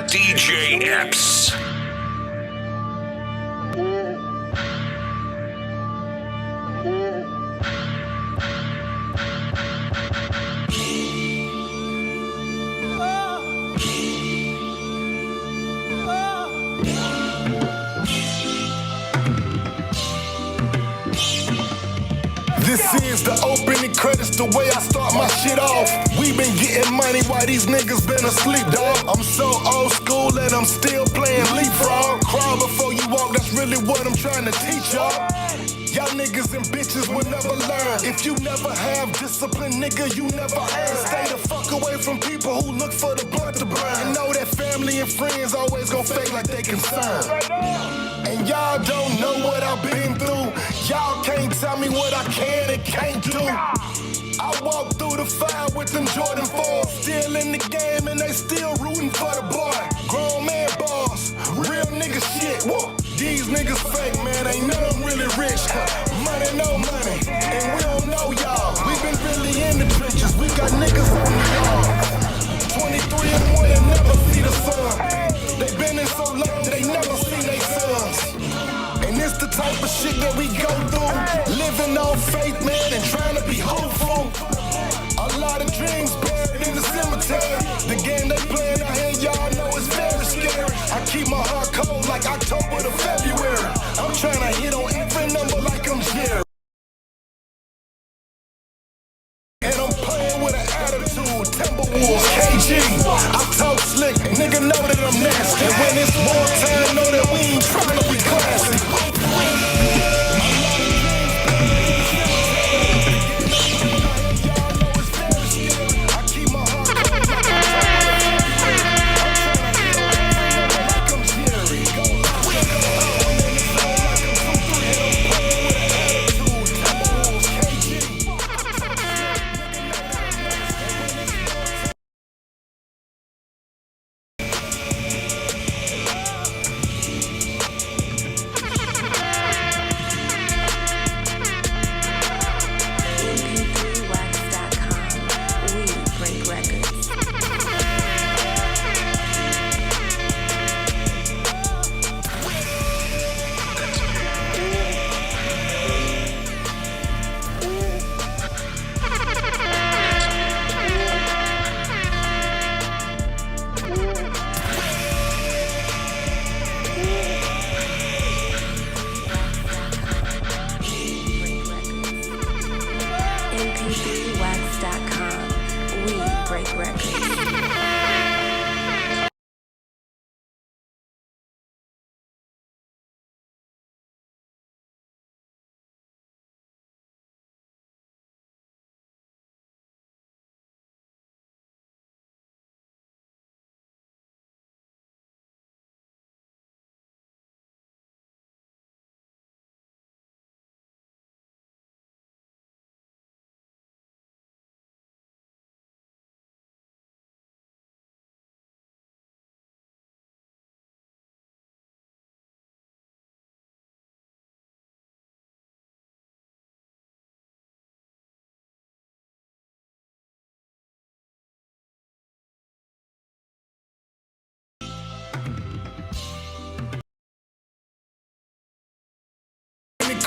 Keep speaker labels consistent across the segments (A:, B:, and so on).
A: DJ Epps.
B: This is the opening credits, the way I start my shit off. We been getting money while these niggas been asleep, dawg. I'm so old school and I'm still playing leapfrog. Crawl before you walk, that's really what I'm trying to teach y'all. Y'all niggas and bitches will never learn. If you never have discipline, nigga, you never earn. Stay the fuck away from people who look for the blunt to burn. And know that family and friends always gon' fake like they concerned. And y'all don't know what I've been through. Y'all can't tell me what I can and can't do. I walk through the fire with them Jordan 4s. Still in the game and they still rooting for the boy. Grown man boss, real nigga shit. Whoa. These niggas fake, man, ain't none of them really rich. Money, no money, and we don't know y'all. We been really in the trenches, we got niggas on the yard. 23 and 1 and never see the sun. They been in so long, they never seen they sons. And it's the type of shit that we go through. Living on faith, man, and trying to be hopeful. A lot of dreams buried in the cemetery. The game they playing out here, y'all know it's very scary. I keep my heart cold like October to February. I'm trying to hit on every number like I'm Jerry. And I'm playing with an attitude, Timberwolves, KG. I talk slick, nigga know that I'm nasty. And when it's wartime, know that we ain't trying to be classy.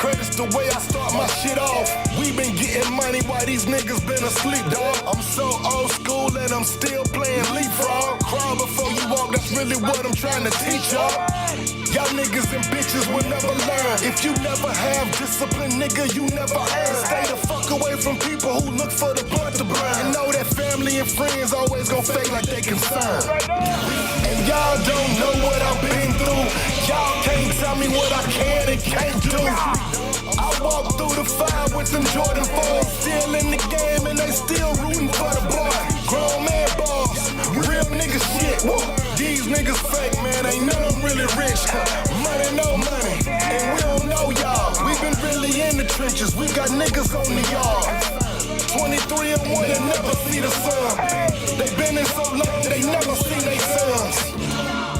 B: Credits the way I start my shit off. We been getting money while these niggas been asleep, dawg. I'm so old school and I'm still playing leapfrog. Crawl before you walk, that's really what I'm trying to teach y'all. Y'all niggas and bitches will never learn. If you never have discipline, nigga, you never earn. Stay the fuck away from people who look for the blunt to burn. And know that family and friends always gon' fake like they concerned. And y'all don't know what I've been through. Y'all can't tell me what I can and can't do. I walk through the fire with them Jordan 4s. Still in the game and they still rooting for the boy. Grown man boss, real nigga shit. Whoa. These niggas fake, man, ain't none of them really rich. Money, no money, and we don't know y'all. We been really in the trenches, we got niggas on the yard. 23 and 1 and never see the sun. They been in so long, they never seen they sons.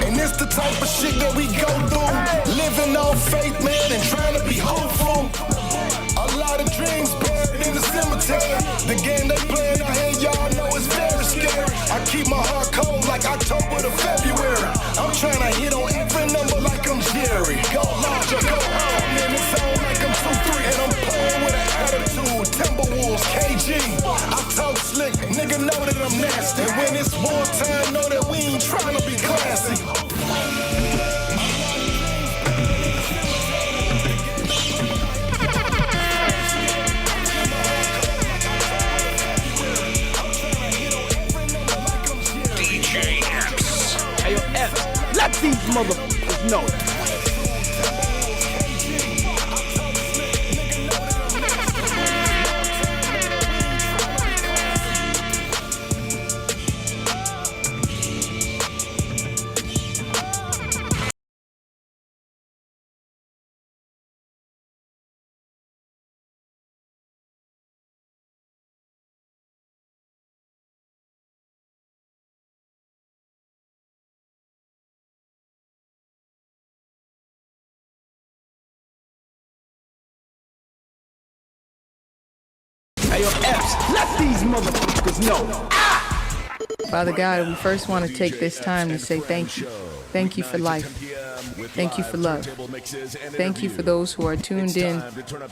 B: And it's the type of shit that we go through. Living on faith, man, and trying to be hopeful. A lot of dreams buried in the cemetery. KG, I talk slick, nigga know that I'm nasty. And when it's wartime, know that we ain't trying to be classy.
A: DJ Epps.
C: Hey, yo, Epps, let these motherfuckers know. Hey, yo, Epps, let these motherfuckers know.
D: Father God, we first want to take this time to say thank you. Thank you for life. Thank you for love. Thank you for those who are tuned in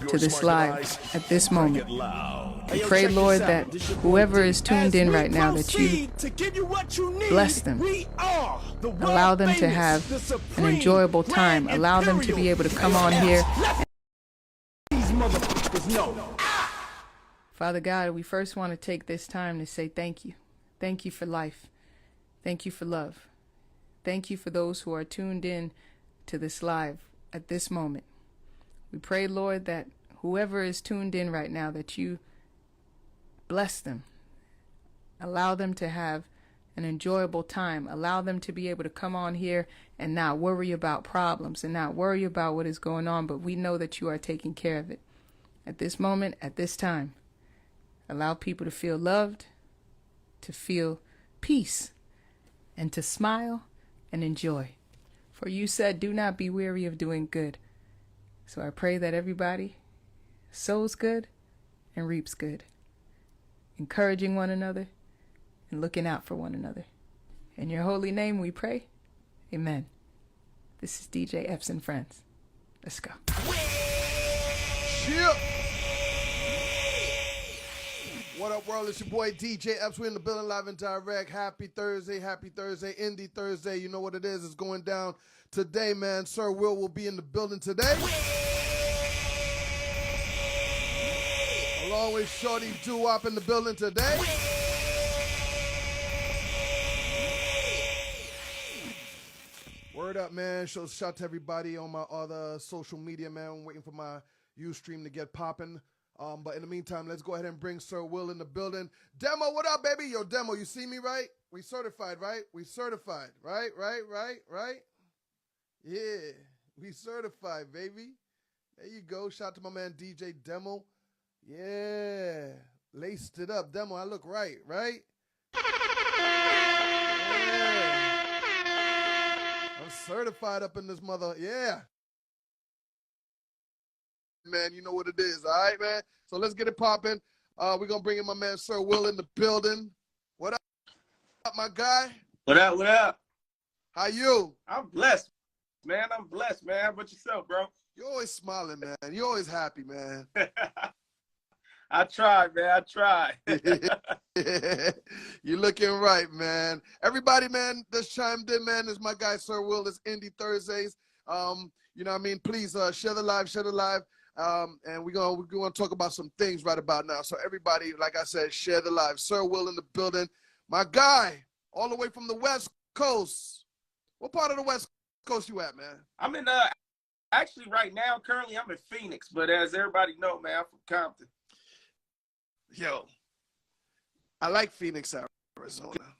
D: to this live at this moment. We pray, Lord, that whoever is tuned in right now, that you bless them. Allow them to have an enjoyable time. Allow them to be able to come on here.
C: These motherfuckers know.
D: Father God, we first want to take this time to say thank you. Thank you for life. Thank you for love. Thank you for those who are tuned in to this live at this moment. We pray, Lord, that whoever is tuned in right now, that you bless them. Allow them to have an enjoyable time. Allow them to be able to come on here and not worry about problems and not worry about what is going on, but we know that you are taking care of it. At this moment, at this time, allow people to feel loved, to feel peace, and to smile and enjoy. For you said, do not be weary of doing good. So I pray that everybody sows good and reaps good, encouraging one another and looking out for one another. In your holy name we pray. Amen. This is DJ Epps and Friends. Let's go.
E: Yep. What up, world? It's your boy DJ Epps. We're in the building live and direct. Happy Thursday, Indie Thursday. You know what it is. It's going down today, man. Sir Will be in the building today. Along with Shorty Doo-Wop in the building today. Word up, man. Shout out to everybody on my other social media, man. I'm waiting for my Ustream to get popping. But in the meantime, let's go ahead and bring Sir Will in the building. Demo, what up, baby? Yo, Demo, you see me, right? We certified, right? We certified, right? Yeah, we certified, baby. There you go. Shout out to my man DJ Demo. Yeah, laced it up. Demo, I look right? Yeah. I'm certified up in this mother. Yeah. Man, you know what it is, all right, man? So let's get it popping. We're going to bring in my man, Sir Will, in the building. What up, my guy?
F: What up?
E: How you?
F: I'm blessed, man. How about yourself, bro?
E: You're always smiling, man. You're always happy, man.
F: I try, man.
E: You're looking right, man. Everybody, man, that's chimed in, man, is my guy, Sir Will. It's Indie Thursdays. You know what I mean? Please share the live. And we're gonna talk about some things right about now. So everybody, like I said, share the live. Sir Will in the building. My guy, all the way from the West Coast. What part of the West Coast you at, man?
F: I'm in actually right now, currently I'm in Phoenix, but as everybody know, man, I'm from Compton.
E: Yo, I like Phoenix, Arizona.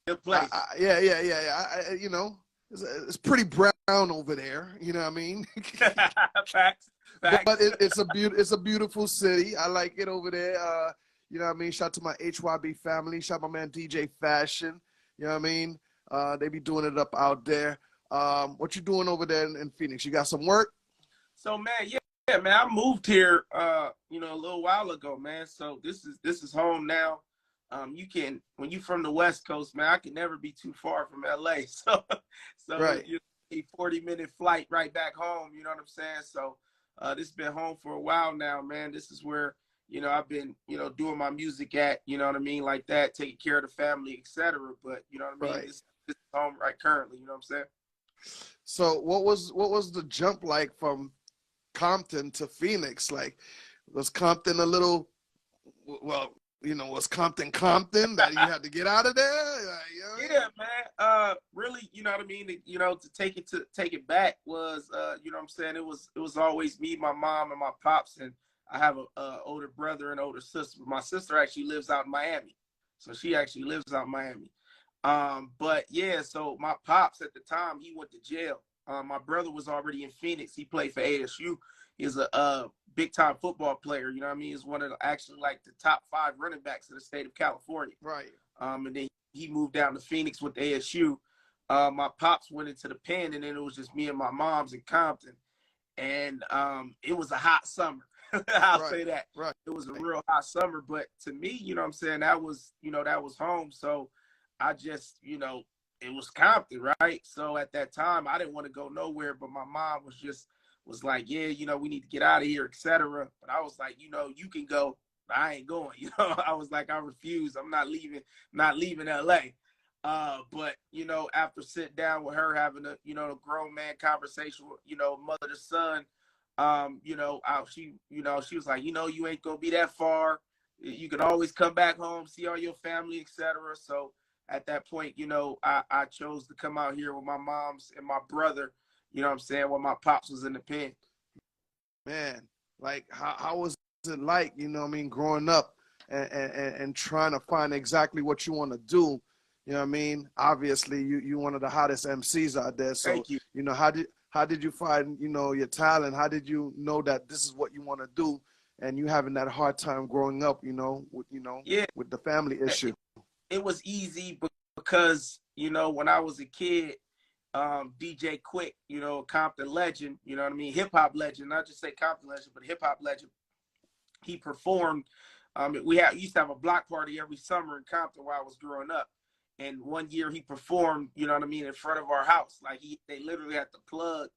F: Good place.
E: Yeah. You know, it's pretty brown over there. You know what I mean?
F: Facts.
E: But it's a beautiful city. I like it over there. You know what I mean? Shout out to my HYB family. Shout out my man DJ Fashion. You know what I mean? They be doing it up out there. What you doing over there in Phoenix? You got some work?
F: So, man, yeah, man. I moved here, a little while ago, man. So this is home now. When you from the West Coast, man, I can never be too far from LA. So
E: right.
F: You a 40-minute flight right back home. You know what I'm saying? So this has been home for a while now, man. This is where, you know, I've been, you know, doing my music at, you know what I mean, like that, taking care of the family, etc. But you know what I mean,
E: Right.
F: this is home right currently. You know what I'm saying?
E: So what was the jump like from Compton to Phoenix? Like, was Compton a little, well, you know, was Compton that you had to get out of there?
F: Yeah, man. Really, you know what I mean? You know, to take it back was, you know what I'm saying? It was always me, my mom, and my pops, and I have a older brother and older sister. My sister actually lives out in Miami, so she actually lives out in Miami. But yeah, so my pops at the time, he went to jail. My brother was already in Phoenix. He played for ASU. He's a big time football player. You know what I mean? He's one of the, actually like the top 5 running backs in the state of California.
E: Right.
F: And then he moved down to Phoenix with ASU. My pops went into the pen, and then it was just me and my mom's in Compton. And it was a hot summer. I'll say that.
E: Right.
F: It was a real hot summer. But to me, you know what I'm saying, that was, you know, that was home. So I just, you know, it was Compton, right? So at that time, I didn't want to go nowhere, but my mom was like, yeah, you know, we need to get out of here, etc. But I was like, you know, you can go, but I ain't going. You know, I was like, I refuse. I'm not leaving LA. But you know, after sitting down with her, having a, you know, a grown man conversation with, you know, mother to son, you know, she was like, you know, you ain't gonna be that far. You can always come back home, see all your family, etc. So at that point, you know, I chose to come out here with my mom's and my brother, you know what I'm saying, when my pops was in the pen.
E: Man, like how was it like, you know what I mean, growing up and trying to find exactly what you want to do? You know what I mean? Obviously, you one of the hottest MCs out there. So,
F: Thank you.
E: you know, how did you find, you know, your talent? How did you know that this is what you want to do? And you having that hard time growing up, you know,
F: Yeah,
E: with the family issue.
F: it was easy because, you know, when I was a kid, DJ Quick, you know, Compton legend, you know what I mean, hip hop legend, not just say Compton legend, but hip hop legend. He performed. We used to have a block party every summer in Compton while I was growing up. And one year he performed, you know what I mean, in front of our house. Like they literally had to plug,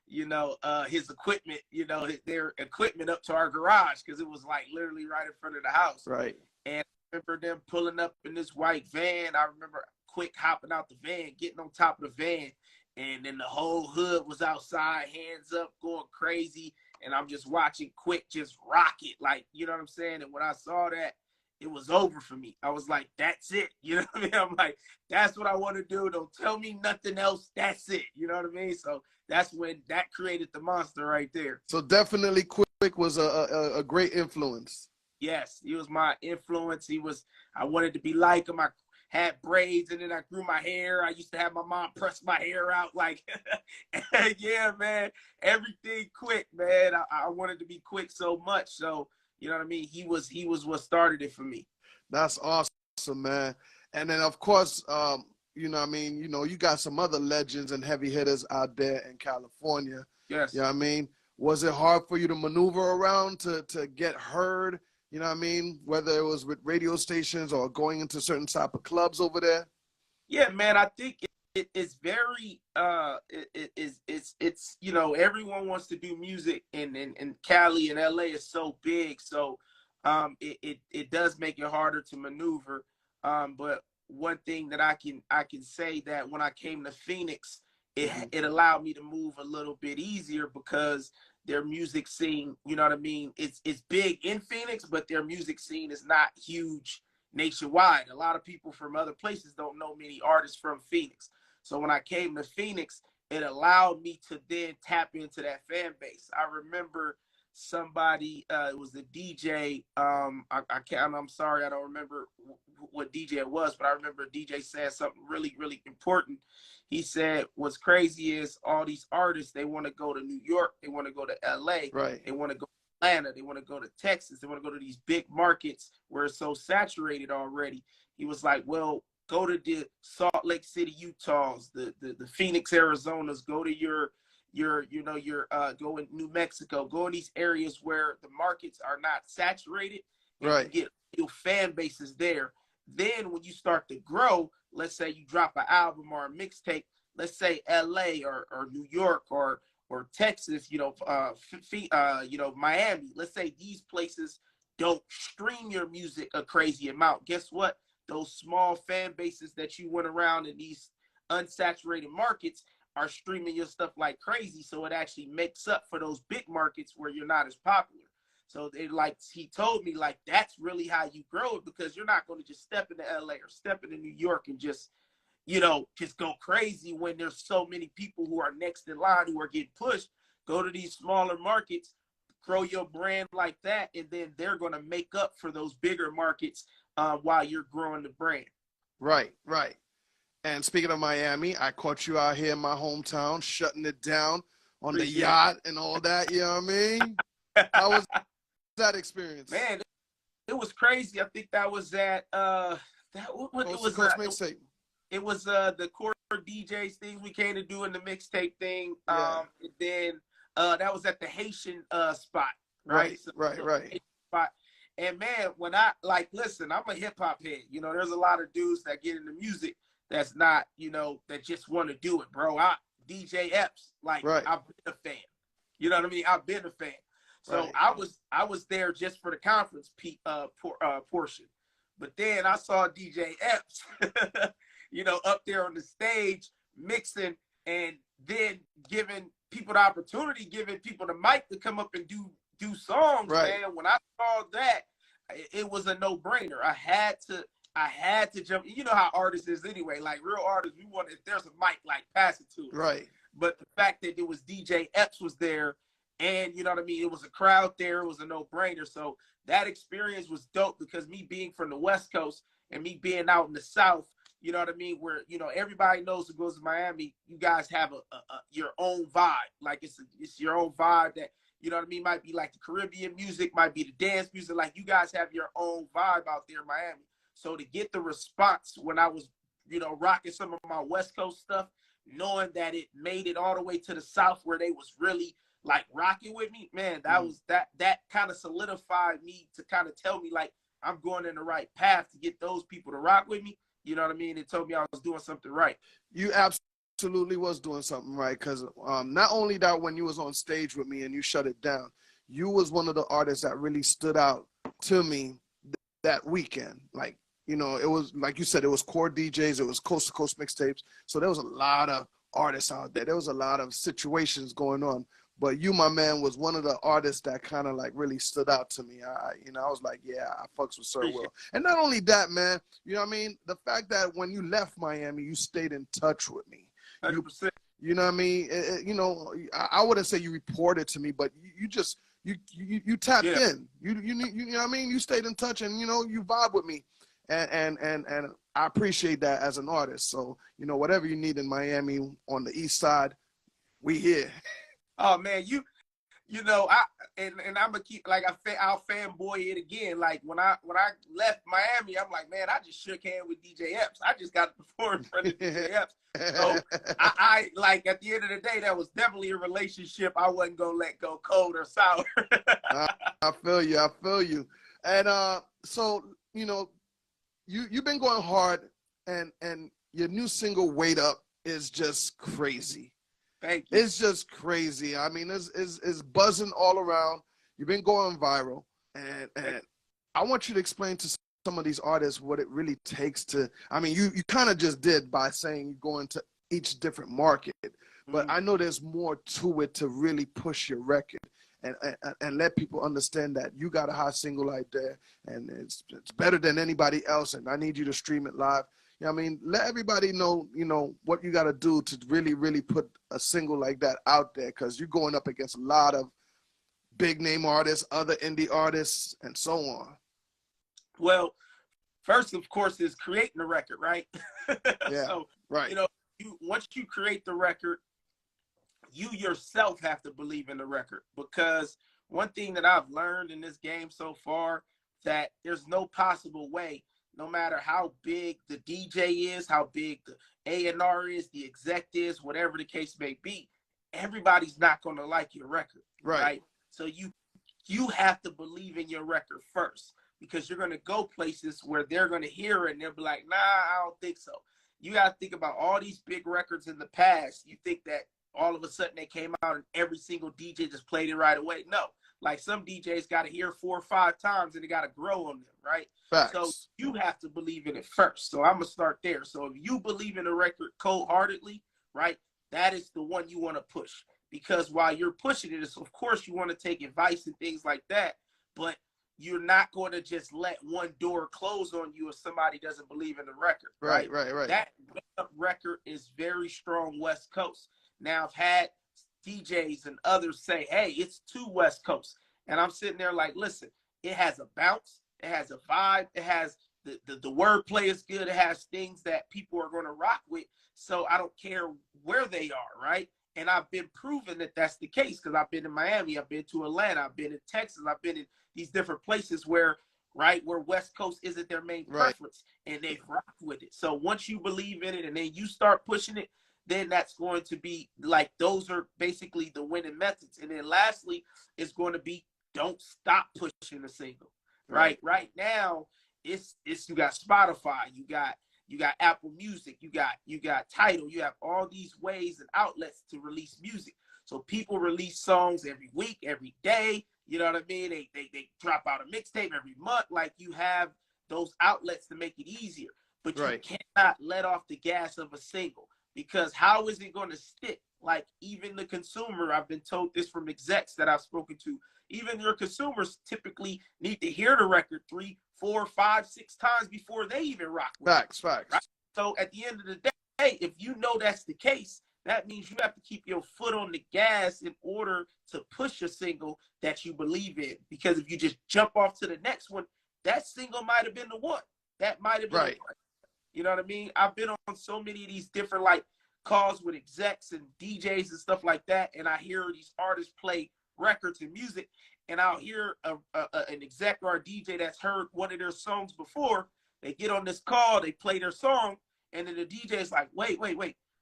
F: you know, his equipment, you know, their equipment up to our garage because it was like literally right in front of the house.
E: Right.
F: And I remember them pulling up in this white van. I remember Quick hopping out the van, getting on top of the van, and then the whole hood was outside, hands up, going crazy. And I'm just watching Quick just rock it, like, you know what I'm saying? And when I saw that, it was over for me. I was like, that's it. You know what I mean? I'm like, that's what I want to do. Don't tell me nothing else. That's it. You know what I mean? So that's when that created the monster right there.
E: So definitely Quick was a great influence.
F: Yes, he was my influence. I wanted to be like him. I had braids and then I grew my hair. I used to have my mom press my hair out. Like, yeah, man, everything Quick, man. I wanted to be Quick so much. So, you know what I mean? He was what started it for me.
E: That's awesome, man. And then of course, you know what I mean, you know, you got some other legends and heavy hitters out there in California.
F: Yes.
E: You know what I mean? Was it hard for you to maneuver around to get heard? You know what I mean? Whether it was with radio stations or going into certain type of clubs over there?
F: Yeah, man, I think it's very it's you know, everyone wants to do music and Cali and LA is so big, so it does make it harder to maneuver. But one thing that I can say that when I came to Phoenix, it allowed me to move a little bit easier because their music scene, you know what I mean, it's big in Phoenix, but their music scene is not huge nationwide. A lot of people from other places don't know many artists from Phoenix. So when I came to Phoenix, it allowed me to then tap into that fan base. I remember somebody, it was the DJ, I'm sorry, I don't remember what DJ it was, but I remember a DJ saying something really, really important. He said, what's crazy is all these artists, they want to go to New York, they want to go to LA,
E: right?
F: They want to go to Atlanta, they want to go to Texas, they want to go to these big markets where it's so saturated already. He was like, well, go to the Salt Lake City, Utahs, the Phoenix, Arizonas, go to your go in New Mexico, go in these areas where the markets are not saturated, and
E: right?
F: You get your fan bases there. Then when you start to grow, let's say you drop an album or a mixtape, let's say LA or New York or Texas, Miami. Let's say these places don't stream your music a crazy amount. Guess what? Those small fan bases that you went around in these unsaturated markets are streaming your stuff like crazy. So it actually makes up for those big markets where you're not as popular. So they like, he told me like, that's really how you grow it, because you're not going to just step into LA or step into New York and just, you know, just go crazy when there's so many people who are next in line who are getting pushed. Go to these smaller markets, grow your brand like that, and then they're going to make up for those bigger markets while you're growing the brand.
E: Right, right. And speaking of Miami, I caught you out here in my hometown, shutting it down on the yacht and all that. You know what I mean? How was that experience?
F: Man, it was crazy. I think that was at
E: mixtape.
F: It was the core DJs things we came to do in the mixtape thing.
E: Yeah.
F: And then that was at the Haitian spot, right?
E: Right.
F: Spot. And man, when I listen, I'm a hip hop head. You know, there's a lot of dudes that get into music that's not, you know, that just want to do it, bro. DJ Epps, I've been a fan. You know what I mean? I've been a fan. So I was there just for the conference portion. But then I saw DJ Epps, you know, up there on the stage mixing, and then giving people the opportunity, giving people the mic to come up and do songs, man. When I saw that, it was a no-brainer. I had to jump. You know how artists is anyway. Like real artists, we want, if there's a mic, like pass it to us.
E: Right.
F: But the fact that it was DJ Epps was there, and you know what I mean, it was a crowd there, it was a no-brainer. So that experience was dope, because me being from the West Coast and me being out in the South, you know what I mean, where, you know, everybody knows who goes to Miami, you guys have your own vibe. Like it's your own vibe that, you know what I mean, might be like the Caribbean music, might be the dance music. Like you guys have your own vibe out there in Miami. So to get the response when I was, you know, rocking some of my West Coast stuff, knowing that it made it all the way to the South where they was really like rocking with me, man, that kind of solidified me to kind of tell me like I'm going in the right path to get those people to rock with me. You know what I mean? It told me I was doing something right.
E: You absolutely was doing something right, because not only that, when you was on stage with me and you shut it down, you was one of the artists that really stood out to me that weekend. Like, you know, it was, like you said, it was core DJs, it was coast to coast mixtapes. So there was a lot of artists out there. There was a lot of situations going on. But you, my man, was one of the artists that kind of like really stood out to me. I was like, yeah, I fucks with Sir Will. And not only that, man, you know what I mean? The fact that when you left Miami, you stayed in touch with me.
F: 100%.
E: You know what I mean? You know, I wouldn't say you reported to me, but you just, you tapped in. You know what I mean? You stayed in touch, and, you know, you vibe with me. And I appreciate that as an artist. So, you know, whatever you need in Miami on the east side, we here.
F: Oh man, you know, I'm gonna keep, like, I'll fanboy it again. Like when I left Miami, I'm like, man, I just shook hands with DJ Epps. I just got to perform in front of DJ Epps. So I like, at the end of the day, that was definitely a relationship I wasn't gonna let go cold or sour.
E: I feel you. And so, you know, you've been going hard, and your new single "Wait Up" is just crazy.
F: Thank you.
E: It's just crazy. I mean, it's buzzing all around. You've been going viral, and I want you to explain to some of these artists what it really takes to. I mean, you kind of just did by saying you go into each different market, but I know there's more to it to really push your record and let people understand that you got a hot single out there, and it's better than anybody else, and I need you to stream it live. You know what I mean? Let everybody know, you know, what you got to do to really, really put a single like that out there, because you're going up against a lot of big name artists, other indie artists, and so on.
F: Well, first, of course, is creating the record, right?
E: Yeah,
F: so,
E: right.
F: You know, once you create the record, you yourself have to believe in the record, because one thing that I've learned in this game so far, that there's no possible way, no matter how big the DJ is, how big the A&R is, the exec is, whatever the case may be, everybody's not going to like your record, right? So you have to believe in your record first, because you're going to go places where they're going to hear it and they'll be like, nah, I don't think so. You got to think about all these big records in the past. You think that all of a sudden they came out and every single DJ just played it right away. No, Like some DJs got to hear 4 or 5 times and they got to grow on them, right?
E: Facts.
F: So you have to believe in it first. So I'm going to start there. So if you believe in a record cold-heartedly, right, that is the one you want to push. Because while you're pushing it, of course you want to take advice and things like that, but you're not going to just let one door close on you if somebody doesn't believe in the record.
E: Right.
F: That record is very strong West Coast. Now, I've had DJs and others say, hey, it's too West Coast. And I'm sitting there like, listen, it has a bounce. It has a vibe. It has the wordplay is good. It has things that people are going to rock with. So I don't care where they are, right? And I've been proven that that's the case because I've been in Miami, I've been to Atlanta, I've been in Texas, I've been in these different places where West Coast isn't their main preference, and they've rocked with it. So once you believe in it and then you start pushing it, then that's going to be like, those are basically the winning methods. And then lastly, it's going to be, don't stop pushing a single, right? Right now, it's you got Spotify, you got Apple Music, you got Tidal, you have all these ways and outlets to release music. So people release songs every week, every day. You know what I mean? They drop out a mixtape every month. Like, you have those outlets to make it easier. But you cannot let off the gas of a single, because how is it going to stick? Like, even the consumer, I've been told this from execs that I've spoken to, even your consumers typically need to hear the record 3, 4, 5, 6 times before they even rock with it.
E: Facts.
F: Right? So at the end of the day, if you know that's the case, that means you have to keep your foot on the gas in order to push a single that you believe in. Because if you just jump off to the next one, that single might have been the one. That might have been the one. You know what I mean? I've been on so many of these different like calls with execs and DJs and stuff like that, and I hear these artists play records and music, and I'll hear an exec or a DJ that's heard one of their songs before. They get on this call, they play their song, and then the DJ is like, wait.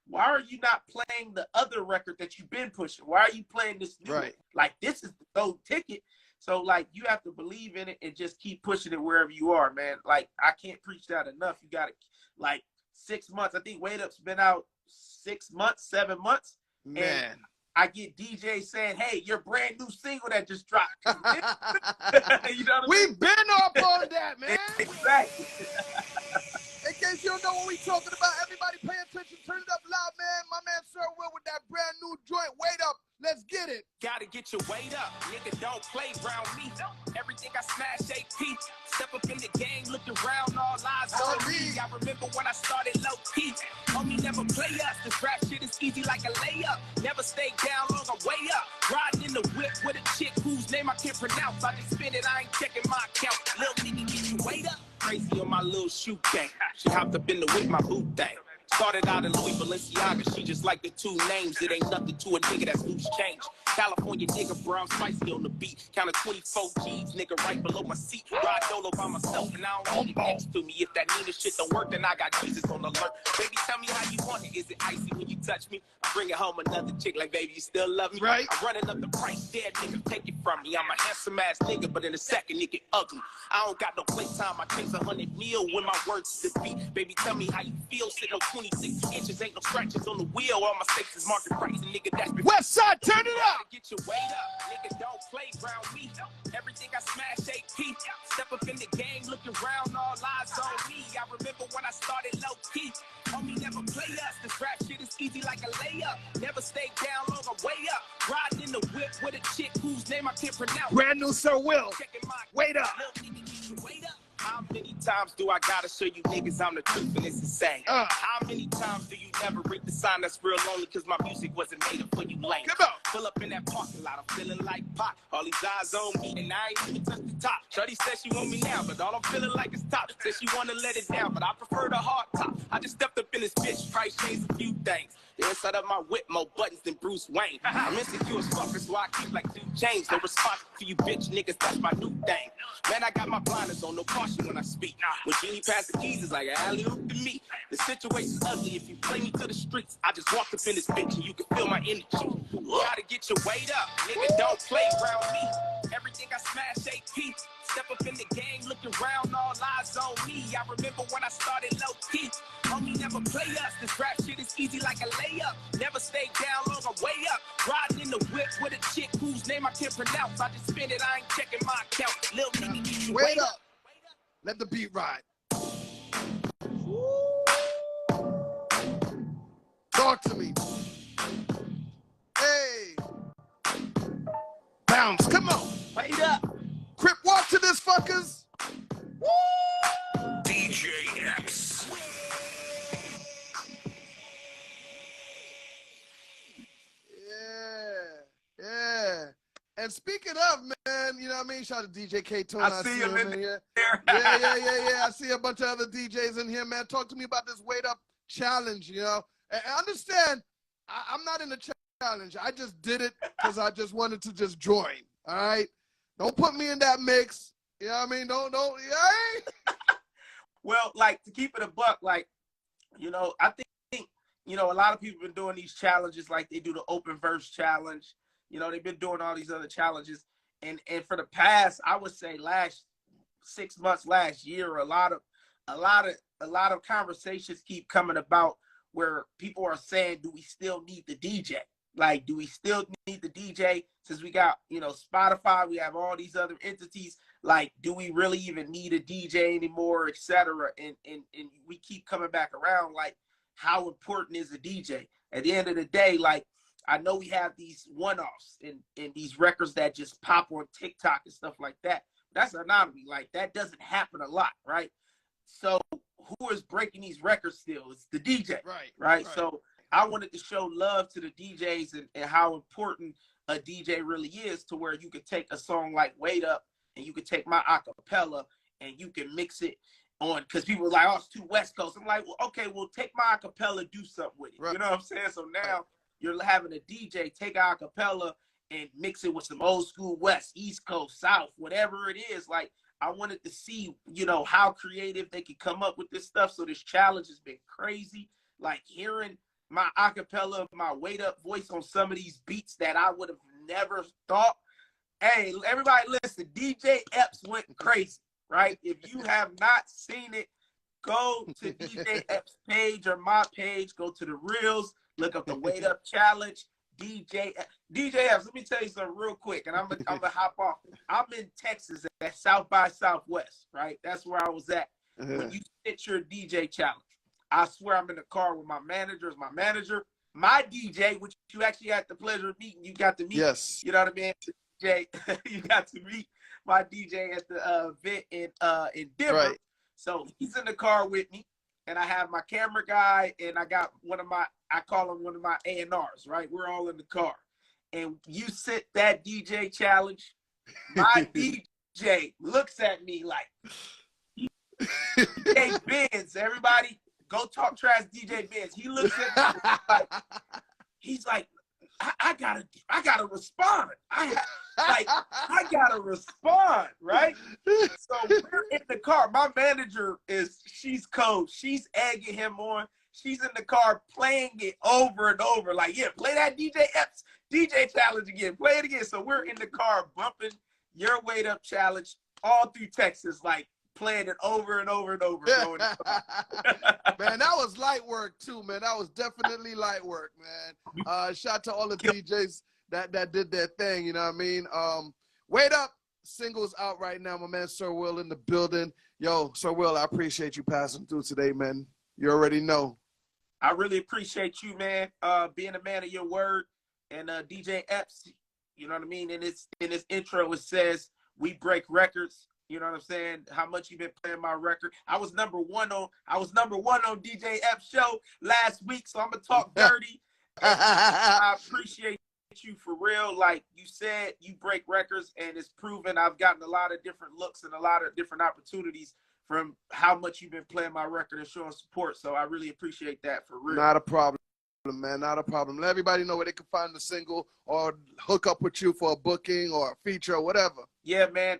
F: Why are you not playing the other record that you've been pushing? Why are you playing this new one? Like, this is the gold ticket. So, like, you have to believe in it and just keep pushing it wherever you are, man. Like, I can't preach that enough. You got to, like, 6 months. I think Wait Up's been out 6 months, 7 months.
E: Man.
F: And I get DJs saying, hey, your brand new single that just dropped. You know what I mean?
E: We've been up on that, man.
F: Exactly.
E: In case you don't know what we talking about, everybody pay attention. Turn it up loud, man. My man Sir Will with that brand new joint. Wait Up. Let's get it.
G: Gotta get your weight up. Nigga, don't play around me. Everything I smash, AP. Step up in the game, looking around, all eyes on me. I remember when I started low key. Homie, never play us. This rap shit is easy like a layup. Never stay down long, I'm way up. Riding in the whip with a chick whose name I can't pronounce. I just spin it, I ain't checking my account. Little nigga, get your weight up. Crazy on my little shoe gang. She hopped up in the whip, my boot thing. Started out in Louis Balenciaga, she just like the 2 names. It ain't nothing to a nigga that's loose change. California nigga, brown spicy on the beat. Counted 24 G's, nigga, right below my seat. Ride solo by myself, and I don't need it next to me. If that Nina shit don't work, then I got Jesus on alert. Baby, tell me how you want it. Is it icy when you touch me? I bring it home another chick like, baby, you still love me?
E: Right.
G: I'm running up the price, dead nigga, take it from me. I'm a handsome ass nigga, but in a second, it get ugly. I don't got no playtime, I chase 100 mil when my words defeat. Baby, tell me how you feel, sitting on 26 inches, ain't no scratches on the wheel. All my stakes is market price, and nigga, that's before.
E: West Side, turn it up.
G: Get your weight up, nigga, don't play around me. Everything I smash, AP. Step up in the game, looking around, all eyes on me. I remember when I started low key. Homie, never play us. This rap shit is easy like a layup. Never stay down long, I'm way up. Riding in the whip with a chick whose name I can't pronounce.
E: Brand new Sir Will. Wait up.
G: Wait up. How many times do I gotta show you niggas I'm the truth and it's insane? How many times do you never read the sign that's real lonely cause my music wasn't made up for you lame?
E: Come on.
G: Pull up in that parking lot, I'm feeling like pop. All these eyes on me and I ain't even touched the top. Shorty said she want me now, but all I'm feeling like is top. Said she wanna let it down, but I prefer the hard top. I just stepped up in this bitch, price changed a few things. The inside of my whip, more buttons than Bruce Wayne. I'm insecure as fuck, that's why I keep like 2 chains. No response to you bitch niggas, that's my new thing. Man, I got my blinders on, no caution when I speak. When Genie passed the keys, it's like an alley-oop to me. The situation's ugly, if you play me to the streets, I just walked up in this bitch and you can feel my energy. Gotta get your weight up, nigga, don't play around me. Everything I smash, AP. Step up in the game, looking around, all eyes on me. I remember when I started low key. Homie, never play us. This rap shit is easy like a layup. Never stay down long, I'm way up. Riding in the whip with a chick whose name I can't pronounce. I just spend it, I ain't checking my account. Lil' nigga,
E: Wait up. Let the beat ride. Talk to me. Hey. Bounce. Come on.
G: wait up.
E: Crip walk to this, fuckers.
A: DJ Epps.
E: Yeah. And speaking of, man, you know what I mean? Shout out to DJ K-Tone.
F: I see him in
E: here.
F: there.
E: Yeah. I see a bunch of other DJs in here, man. Talk to me about this Wait Up challenge, you know? And understand, I'm not in the challenge. I just did it because I just wanted to just join, all right? Don't put me in that mix. You know what I mean? Don't, yeah.
F: Well, like, to keep it a buck, like, you know, I think, you know, a lot of people been doing these challenges, like they do the open verse challenge. You know, they've been doing all these other challenges. And for the past, I would say last 6 months, last year, a lot of conversations keep coming about where people are saying, do we still need the DJ? Like, do we still need the DJ? Since we got, you know, Spotify, we have all these other entities. Like, do we really even need a DJ anymore, et cetera? And we keep coming back around, like, how important is a DJ? At the end of the day, like, I know we have these one-offs and these records that just pop on TikTok and stuff like that. That's an anomaly. Like, that doesn't happen a lot, right? So who is breaking these records still? It's the DJ, right? So I wanted to show love to the DJs and how important a DJ really is, to where you could take a song like Wait Up and you could take my acapella and you can mix it on, because people are like, oh, it's too West Coast. I'm like, well, okay, well, take my acapella, do something with it. You know what I'm saying? So now you're having a DJ take our acapella and mix it with some old school West, East Coast, South, whatever it is. Like, I wanted to see, you know, how creative they could come up with this stuff. So this challenge has been crazy. Like, hearing my acapella, my Wait Up voice on some of these beats that I would have never thought. Hey, everybody listen, DJ Epps went crazy, right? If you have not seen it, go to DJ Epps' page or my page, go to the Reels, look up the Wait Up challenge. DJ Epps, let me tell you something real quick, and I'm gonna hop off. I'm in Texas at South by Southwest, right? That's where I was at when you hit your DJ challenge. I swear I'm in the car with my manager, my DJ, which you actually had the pleasure of meeting. You got to meet, you know what I mean? DJ, you got to meet my DJ at the event in Denver. Right. So he's in the car with me, and I have my camera guy, and I got I call him one of my A&Rs, right? We're all in the car. And you sit that DJ challenge, my DJ looks at me like, DJ Benz, everybody, go talk trash DJ Benz. He looks at me like, he's like, I gotta respond. I gotta respond, right? So we're in the car. My manager she's cold. She's egging him on. She's in the car playing it over and over. Like, yeah, play that DJ Epps DJ challenge again. Play it again. So we're in the car bumping your Wait Up challenge all through Texas, like playing it over and over and over. Man,
E: that was light work too, man. That was definitely light work, man. Shout out to all the DJs that did their thing, you know what I mean? Wait Up singles out right now. My man Sir Will in the building. Yo, Sir Will, I appreciate you passing through today, man. You already know.
F: I really appreciate you, man, being a man of your word. And DJ Epps, you know what I mean? In his intro, it says, we break records. You know what I'm saying? How much you've been playing my record. I was number one on DJ Epps' show last week, so I'm gonna talk dirty. I appreciate you for real. Like you said, you break records, and it's proven. I've gotten a lot of different looks and a lot of different opportunities from how much you've been playing my record and showing support. So I really appreciate that for real.
E: Not a problem, man. Not a problem. Let everybody know where they can find the single or hook up with you for a booking or a feature or whatever.
F: Yeah, man.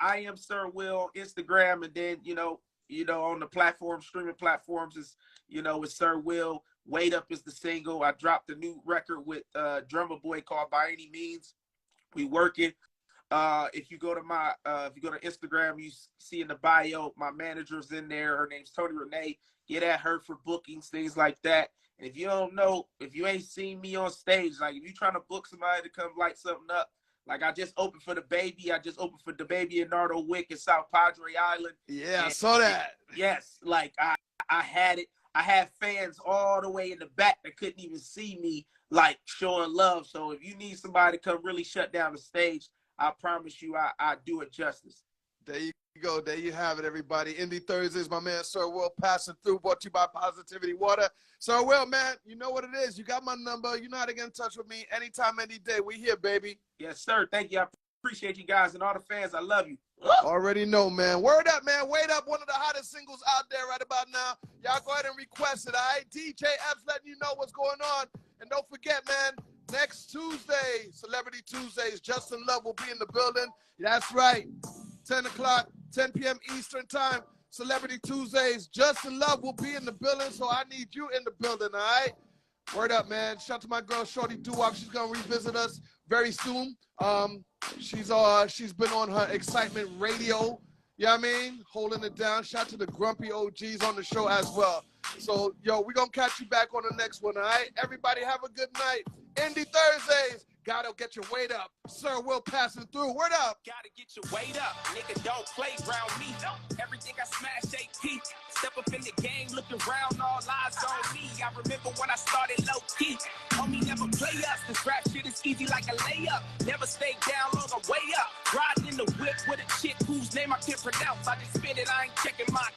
F: I am Sir Will, Instagram, and then, you know, on the platform, streaming platforms is, it's Sir Will. Wait Up is the single. I dropped a new record with Drummer Boy called By Any Means. We working. If you go to Instagram, you see in the bio, my manager's in there. Her name's Tony Renee. Get at her for bookings, things like that. And if you don't know, if you ain't seen me on stage, like if you're trying to book somebody to come light something up, like I just opened for the baby. I just opened for the baby and Nardo Wick in South Padre Island.
E: Yeah, I saw that.
F: Yes, like I had it. I had fans all the way in the back that couldn't even see me, like showing love. So if you need somebody to come really shut down the stage, I promise you I do it justice.
E: There you go. There you have it, everybody. Indie Thursdays, my man, Sir Will, passing through, brought to you by Positivity Water. Sir Will, man, you know what it is. You got my number. You know how to get in touch with me anytime, any day. We here, baby.
F: Yes, sir. Thank you. I appreciate you guys and all the fans. I love you.
E: Already know, man. Word up, man. Wait up. One of the hottest singles out there right about now. Y'all go ahead and request it, all right? DJ Epps letting you know what's going on. And don't forget, man, next Tuesday, Celebrity Tuesdays, Justin Love will be in the building. That's right. 10 o'clock, 10 p.m. Eastern time. Celebrity Tuesdays, Justin Love will be in the building, so I need you in the building, all right? Word up, man. Shout out to my girl, Shorty Duwop. She's going to revisit us very soon. She's been on her Excitement Radio, you know what I mean? Holding it down. Shout out to the Grumpy OGs on the show as well. So, yo, we're going to catch you back on the next one, all right? Everybody have a good night. Indie Thursdays. Gotta get your weight up. Sir Will passing through. Word up.
G: Gotta get your weight up. Nigga, don't play around me. Everything I smash, AP. Step up in the game, looking around, all eyes on me. I remember when I started low key. Homie, never play us. This rap shit is easy like a layup. Never stay down long, I'm way up. Riding in the whip with a chick whose name I can't pronounce. I just spit it, I ain't checking my